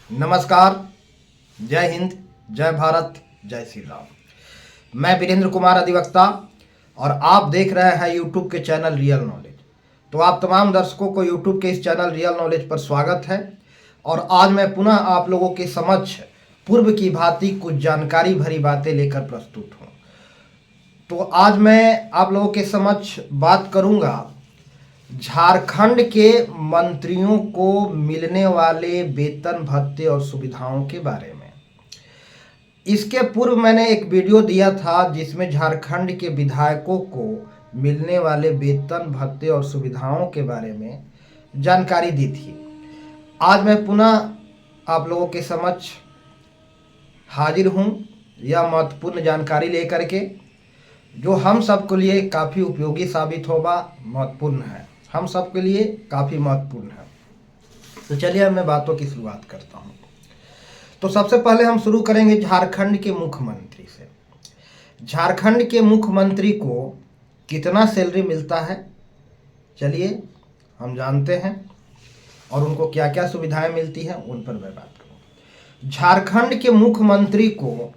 नमस्कार। जय हिंद, जय भारत, जय श्री राम। मैं वीरेंद्र कुमार अधिवक्ता और आप देख रहे हैं यूट्यूब के चैनल रियल नॉलेज। तो आप तमाम दर्शकों को यूट्यूब के इस चैनल रियल नॉलेज पर स्वागत है। और आज मैं पुनः आप लोगों के समक्ष पूर्व की भांति कुछ जानकारी भरी बातें लेकर प्रस्तुत हूँ। तो आज मैं आप लोगों के समक्ष बात करूँगा झारखंड के मंत्रियों को मिलने वाले वेतन भत्ते और सुविधाओं के बारे में। इसके पूर्व मैंने एक वीडियो दिया था जिसमें झारखंड के विधायकों को मिलने वाले वेतन भत्ते और सुविधाओं के बारे में जानकारी दी थी। आज मैं पुनः आप लोगों के समक्ष हाजिर हूँ यह महत्वपूर्ण जानकारी लेकर के, जो हम सबके लिए काफ़ी उपयोगी साबित होगा, महत्वपूर्ण है, हम सबके लिए काफ़ी महत्वपूर्ण है। तो चलिए मैं बातों की शुरुआत करता हूँ। तो सबसे पहले हम शुरू करेंगे झारखंड के मुख्यमंत्री से। झारखंड के मुख्यमंत्री को कितना सैलरी मिलता है, चलिए हम जानते हैं, और उनको क्या क्या सुविधाएं मिलती हैं उन पर मैं बात करूँ। झारखंड के मुख्यमंत्री को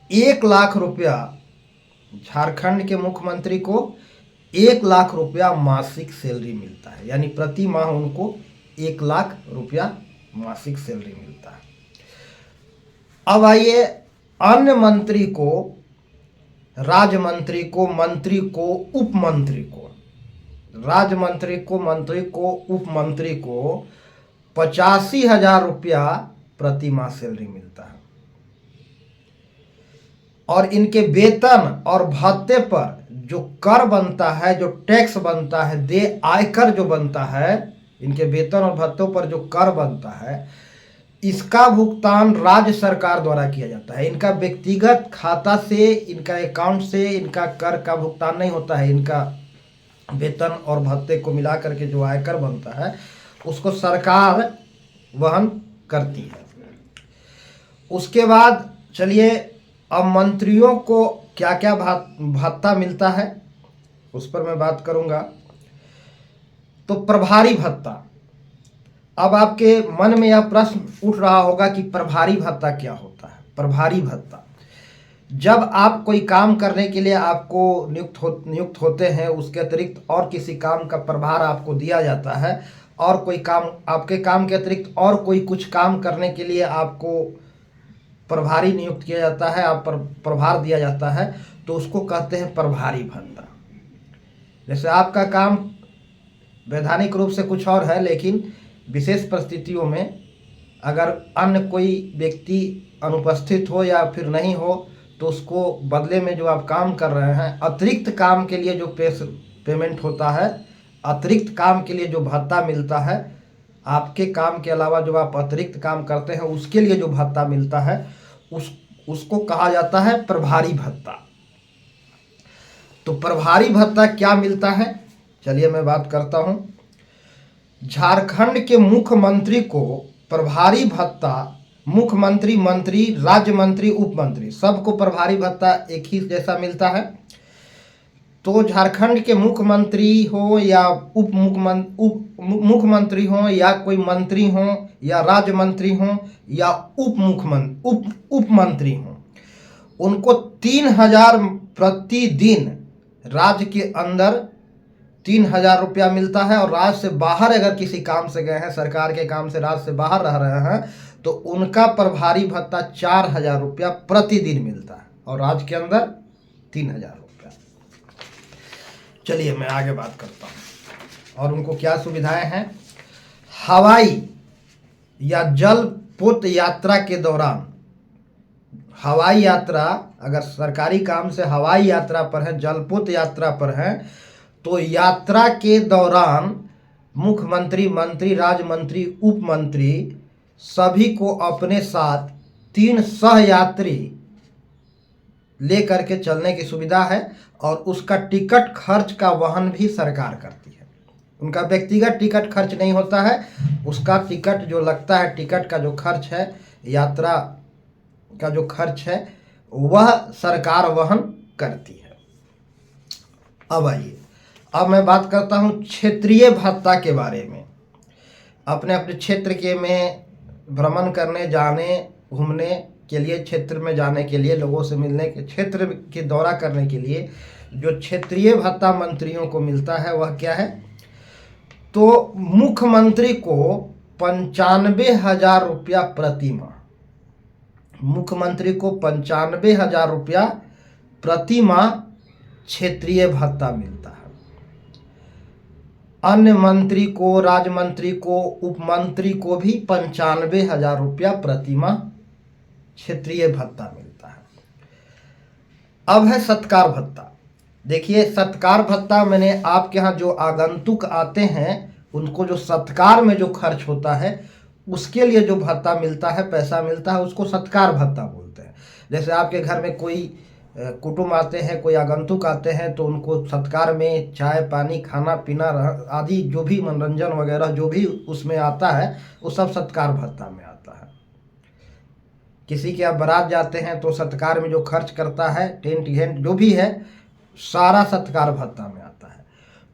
1 लाख रुपया, झारखंड के मुख्यमंत्री को 1 लाख रुपया मासिक सैलरी मिलता है, यानी प्रति माह उनको 1 लाख रुपया मासिक सैलरी मिलता है। अब आइए अन्य मंत्री को, राज्य मंत्री को, मंत्री को, उप मंत्री को, राज्य मंत्री को, मंत्री को, उप मंत्री को 85,000 रुपया प्रति माह सैलरी मिलता है। और इनके वेतन और भत्ते पर जो कर बनता है, जो टैक्स बनता है, दे आयकर जो बनता है, इनके वेतन और भत्तों पर जो कर बनता है, इसका भुगतान राज्य सरकार द्वारा किया जाता है। इनका व्यक्तिगत खाता से, इनका अकाउंट से इनका कर का भुगतान नहीं होता है। इनका वेतन और भत्ते को मिला करके जो आयकर बनता है उसको सरकार वहन करती है। उसके बाद चलिए अब मंत्रियों को क्या क्या भत्ता मिलता है उस पर मैं बात करूंगा। तो प्रभारी भत्ता। अब आपके मन में यह प्रश्न उठ रहा होगा कि प्रभारी भत्ता क्या होता है। प्रभारी भत्ता, जब आप कोई काम करने के लिए आपको नियुक्त होते हैं, उसके अतिरिक्त और किसी काम का प्रभार आपको दिया जाता है, और कोई काम, आपके काम के अतिरिक्त और कोई कुछ काम करने के लिए आपको प्रभारी नियुक्त किया जाता है, आप प्रभार दिया जाता है, तो उसको कहते हैं प्रभारी भत्ता। जैसे आपका काम वैधानिक रूप से कुछ और है, लेकिन विशेष परिस्थितियों में अगर अन्य कोई व्यक्ति अनुपस्थित हो या फिर नहीं हो, तो उसको बदले में जो आप काम कर रहे हैं, अतिरिक्त काम के लिए जो पेमेंट होता है, अतिरिक्त काम के लिए जो भत्ता मिलता है, आपके काम के अलावा जो आप अतिरिक्त काम करते हैं उसके लिए जो भत्ता मिलता है, उसको कहा जाता है प्रभारी भत्ता। तो प्रभारी भत्ता क्या मिलता है, चलिए मैं बात करता हूं। झारखंड के मुख्यमंत्री को प्रभारी भत्ता, मुख्यमंत्री, मंत्री, राज्य मंत्री, उप मंत्री, सबको प्रभारी भत्ता एक ही जैसा मिलता है। तो झारखंड के मुख्यमंत्री हो या उप मुख्यमंत्री हो, या कोई मंत्री हो, या राज्य मंत्री हो, या उप मंत्री हो, उनको 3,000 प्रतिदिन राज्य के अंदर 3,000 रुपया मिलता है। और राज्य से बाहर अगर किसी काम से गए हैं, सरकार के काम से राज्य से बाहर रह रहे हैं, तो उनका प्रभारी भत्ता 4,000 रुपया प्रतिदिन मिलता है, और राज्य के अंदर 3,000 रुपया। चलिए मैं आगे बात करता हूँ। और उनको क्या सुविधाएं हैं। हवाई या जलपोत यात्रा के दौरान, हवाई यात्रा, अगर सरकारी काम से हवाई यात्रा पर है, जलपोत यात्रा पर है, तो यात्रा के दौरान मुख्यमंत्री, मंत्री, राज्य मंत्री, उप मंत्री सभी को अपने साथ 3 सहयात्री ले करके चलने की सुविधा है, और उसका टिकट खर्च का वहन भी सरकार करती है। उनका व्यक्तिगत टिकट खर्च नहीं होता है, उसका टिकट जो लगता है, टिकट का जो खर्च है, यात्रा का जो खर्च है, वह सरकार वहन करती है। अब आइए, अब मैं बात करता हूं क्षेत्रीय भत्ता के बारे में। अपने अपने क्षेत्र के में भ्रमण करने, जाने, घूमने के लिए, क्षेत्र में जाने के लिए, लोगों से मिलने के, क्षेत्र के दौरा करने के लिए जो क्षेत्रीय भत्ता मंत्रियों को मिलता है वह क्या है? तो मुख्यमंत्री को 95,000 रुपया प्रति माह, मुख्यमंत्री को 95,000 रुपया प्रति माह क्षेत्रीय भत्ता मिलता है। अन्य मंत्री को, राज्य मंत्री को, उप मंत्री को भी 95,000 रुपया प्रति माह क्षेत्रीय भत्ता मिलता है। अब है सत्कार भत्ता। देखिए, सत्कार भत्ता मैंने आपके यहाँ जो आगंतुक आते हैं उनको जो सत्कार में जो खर्च होता है उसके लिए जो भत्ता मिलता है, पैसा मिलता है, उसको सत्कार भत्ता बोलते हैं। जैसे आपके घर में कोई कुटुंब आते हैं, कोई आगंतुक आते हैं, तो उनको सत्कार में चाय पानी, खाना पीना आदि जो भी मनोरंजन वगैरह जो भी उसमें आता है वो सब सत्कार भत्ता में आता है। किसी के यहाँ बारात जाते हैं तो सत्कार में जो खर्च करता है, टेंट घेंट जो भी है, सारा सत्कार भत्ता में आता है।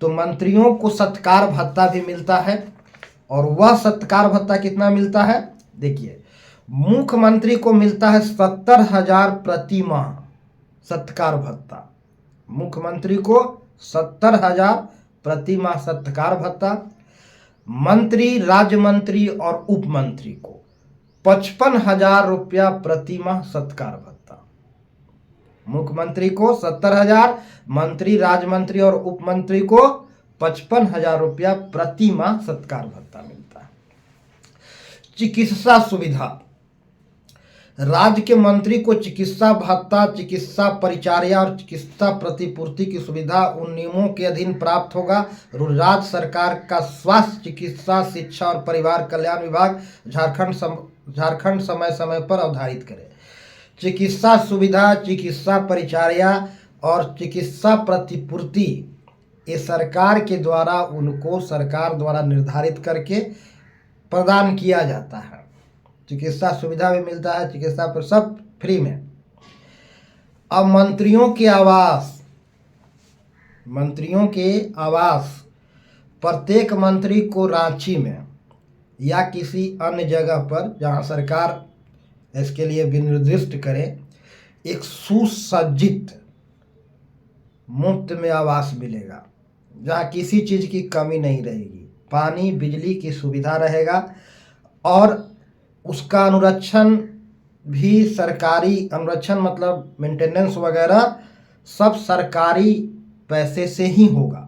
तो मंत्रियों को सत्कार भत्ता भी मिलता है। और वह सत्कार भत्ता कितना मिलता है? देखिए, मुख्यमंत्री को मिलता है 70,000 प्रति माह सत्कार भत्ता। मुख्यमंत्री को 70,000 प्रति माह सत्कार भत्ता। मंत्री, राज्य मंत्री और उप मंत्री को 55,000 रुपया प्रति माह सत्कार भत्ता। मुख्यमंत्री को 70,000, मंत्री, राज्य मंत्री और उप मंत्री को 55,000 रुपया प्रति माह सत्कार भत्ता मिलता है। चिकित्सा सुविधा, राज्य के मंत्री को चिकित्सा भत्ता, चिकित्सा परिचर्या और चिकित्सा प्रतिपूर्ति की सुविधा उन नियमों के अधीन प्राप्त होगा। राज्य सरकार का स्वास्थ्य, चिकित्सा, शिक्षा और परिवार कल्याण विभाग झारखंड समय समय पर अवधारित करे। चिकित्सा सुविधा, चिकित्सा परिचर्या और चिकित्सा प्रतिपूर्ति ये सरकार के द्वारा, उनको सरकार द्वारा निर्धारित करके प्रदान किया जाता है। चिकित्सा सुविधा भी मिलता है, चिकित्सा पर सब फ्री में। अब मंत्रियों के आवास, मंत्रियों के आवास, प्रत्येक मंत्री को रांची में या किसी अन्य जगह पर जहां सरकार इसके लिए विनिर्दिष्ट करे, एक सुसज्जित मुफ्त में आवास मिलेगा जहाँ किसी चीज़ की कमी नहीं रहेगी। पानी, बिजली की सुविधा रहेगा और उसका अनुरक्षण भी सरकारी, अनुरक्षण मतलब मेंटेनेंस वगैरह सब सरकारी पैसे से ही होगा।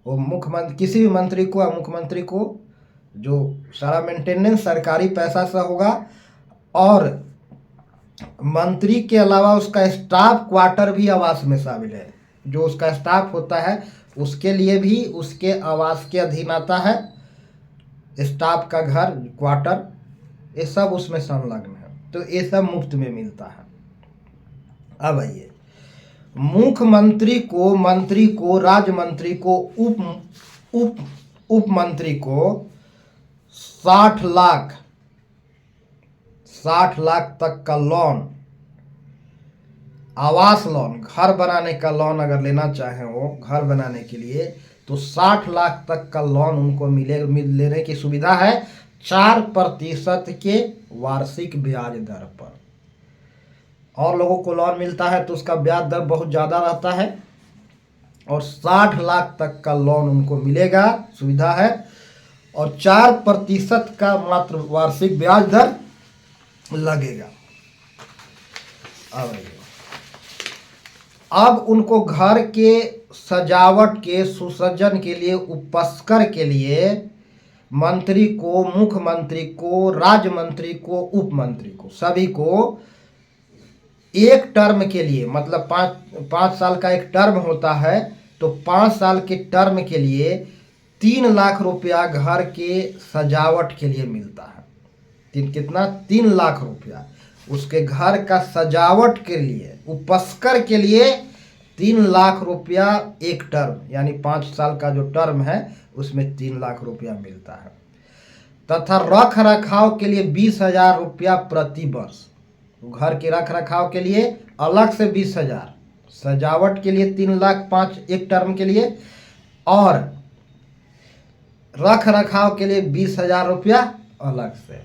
वो मुख्यमंत्री, किसी भी मंत्री को या मुख्यमंत्री को जो सारा मेंटेनेंस सरकारी पैसा से होगा। और मंत्री के अलावा उसका स्टाफ क्वार्टर भी आवास में शामिल है। जो उसका स्टाफ होता है उसके लिए भी उसके आवास के अधीन आता है। स्टाफ का घर, क्वार्टर, ये सब उसमें संलग्न है। तो ये सब मुफ्त में मिलता है। अब आइए, मुख्यमंत्री को, मंत्री को, राज्य मंत्री को, उप मंत्री को 60 लाख तक का लोन, आवास लोन, घर बनाने का लोन अगर लेना चाहें वो घर बनाने के लिए, तो 60 लाख तक का लोन उनको लेने की सुविधा है 4% के वार्षिक ब्याज दर पर। और लोगों को लोन मिलता है तो उसका ब्याज दर बहुत ज़्यादा रहता है। और 60 लाख तक का लोन उनको मिलेगा, सुविधा है। और 4% का मात्र वार्षिक ब्याज दर लगेगा। अब उनको घर के सजावट के, सुसज्जन के लिए, उपस्कर के लिए मंत्री को, मुख्यमंत्री को, राज्य मंत्री को, उप मंत्री को, सभी को एक टर्म के लिए, मतलब 5 साल का एक टर्म होता है, तो 5 साल के टर्म के लिए 3 लाख रुपया घर के सजावट के लिए मिलता है। कितना? 3 लाख रुपया उसके घर का सजावट के लिए, उपस्कर के लिए 3 लाख रुपया एक टर्म, यानी 5 साल का जो टर्म है उसमें 3 लाख रुपया मिलता है। तथा रख रखाव के लिए 20,000 रुपया प्रति वर्ष। घर के रख रखाव के लिए अलग से 20,000, सजावट के लिए 3 लाख 5 एक टर्म के लिए, और रख रखाव के लिए 20,000 रुपया अलग से।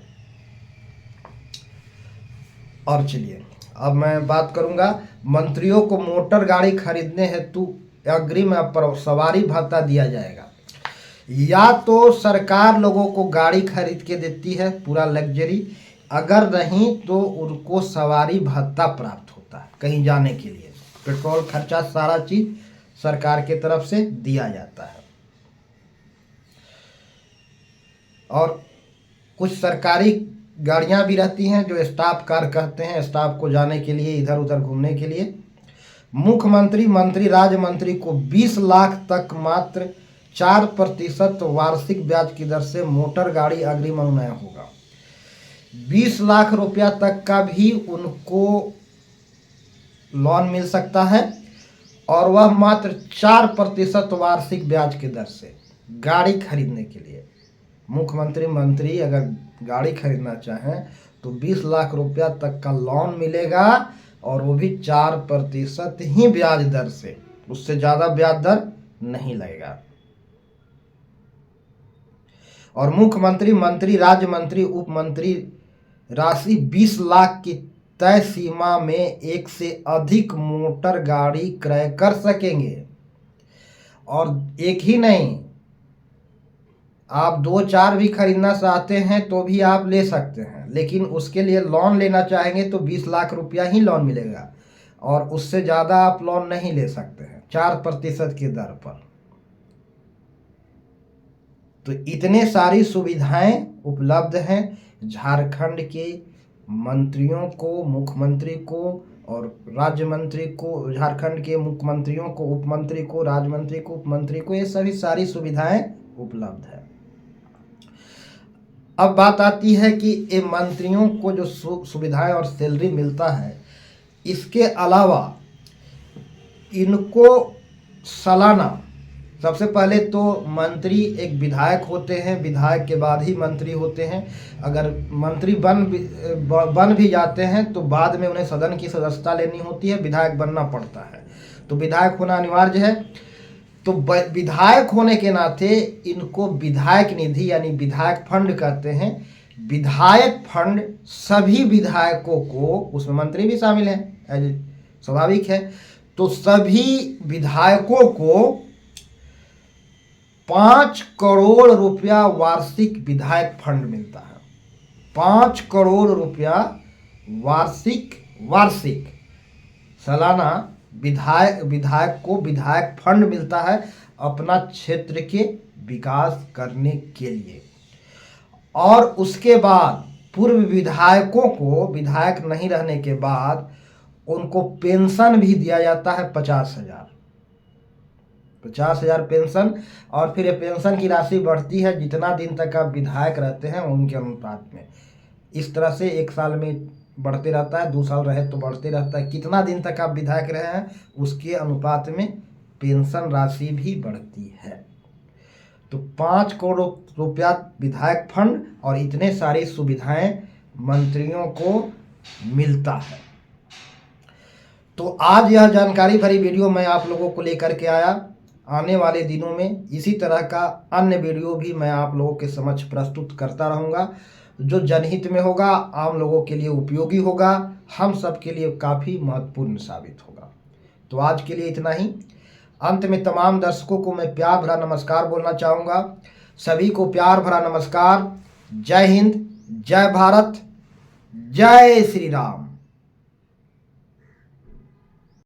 और चलिए अब मैं बात करूंगा, मंत्रियों को मोटर गाड़ी खरीदने हेतु अग्रिम सवारी भत्ता दिया जाएगा। या तो सरकार लोगों को गाड़ी खरीद के देती है पूरा लग्जरी, अगर नहीं तो उनको सवारी भत्ता प्राप्त होता है कहीं जाने के लिए, पेट्रोल खर्चा सारा चीज सरकार के तरफ से दिया जाता है। और कुछ सरकारी गाड़ियां भी रहती हैं जो स्टाफ कार कहते हैं, स्टाफ को जाने के लिए, इधर उधर घूमने के लिए। मुख्यमंत्री, मंत्री, राज्य मंत्री को 20 लाख तक मात्र 4% वार्षिक ब्याज की दर से मोटर गाड़ी अग्रिम अनुदान होगा। 20 लाख रुपया तक का भी उनको लोन मिल सकता है और वह मात्र 4% वार्षिक ब्याज की दर से गाड़ी खरीदने के लिए। मुख्यमंत्री, मंत्री अगर गाड़ी खरीदना चाहें तो 20 लाख रुपया तक का लोन मिलेगा और वो भी 4% ही ब्याज दर से, उससे ज़्यादा ब्याज दर नहीं लगेगा। और मुख्यमंत्री, मंत्री, राज्य मंत्री, उप मंत्री राशि 20 लाख की तय सीमा में एक से अधिक मोटर गाड़ी क्रय कर सकेंगे। और एक ही नहीं, आप 2-4 भी खरीदना चाहते हैं तो भी आप ले सकते हैं, लेकिन उसके लिए लोन लेना चाहेंगे तो 20 लाख रुपया ही लोन मिलेगा और उससे ज़्यादा आप लोन नहीं ले सकते हैं 4% की दर पर। तो इतने सारी सुविधाएं उपलब्ध हैं झारखंड के मंत्रियों को, मुख्यमंत्री को और राज्य मंत्री को, झारखंड के मुख्यमंत्रियों को, उप मंत्री को, राज्य मंत्री को, उप मंत्री को, ये सभी सारी सुविधाएं उपलब्ध है। अब बात आती है कि ये मंत्रियों को जो सुविधाएं और सैलरी मिलता है, इसके अलावा इनको सालाना, सबसे पहले तो मंत्री एक विधायक होते हैं, विधायक के बाद ही मंत्री होते हैं। अगर मंत्री बन भी जाते हैं तो बाद में उन्हें सदन की सदस्यता लेनी होती है, विधायक बनना पड़ता है, तो विधायक होना अनिवार्य है। तो विधायक होने के नाते इनको विधायक निधि यानी विधायक फंड कहते हैं। विधायक फंड सभी विधायकों को, उसमें मंत्री भी शामिल है, स्वाभाविक है, तो सभी विधायकों को 5 करोड़ रुपया वार्षिक विधायक फंड मिलता है। 5 करोड़ रुपया वार्षिक सालाना विधायक को विधायक फंड मिलता है अपना क्षेत्र के विकास करने के लिए। और उसके बाद पूर्व विधायकों को, विधायक नहीं रहने के बाद उनको पेंशन भी दिया जाता है 50,000 पेंशन। और फिर ये पेंशन की राशि बढ़ती है जितना दिन तक आप विधायक रहते हैं उनके अनुपात में। इस तरह से 1 साल में बढ़ते रहता है, 2 साल रहे तो बढ़ते रहता है, कितना दिन तक आप विधायक रहे हैं उसके अनुपात में पेंशन राशि भी बढ़ती है। तो 5 करोड़ रुपया विधायक फंड और इतने सारी सुविधाएं मंत्रियों को मिलता है। तो आज यह जानकारी भरी वीडियो मैं आप लोगों को लेकर के आया। आने वाले दिनों में इसी तरह का अन्य वीडियो भी मैं आप लोगों के समक्ष प्रस्तुत करता रहूँगा, जो जनहित में होगा, आम लोगों के लिए उपयोगी होगा, हम सब के लिए काफ़ी महत्वपूर्ण साबित होगा। तो आज के लिए इतना ही। अंत में तमाम दर्शकों को मैं प्यार भरा नमस्कार बोलना चाहूँगा। सभी को प्यार भरा नमस्कार। जय हिंद, जय भारत, जय श्री राम।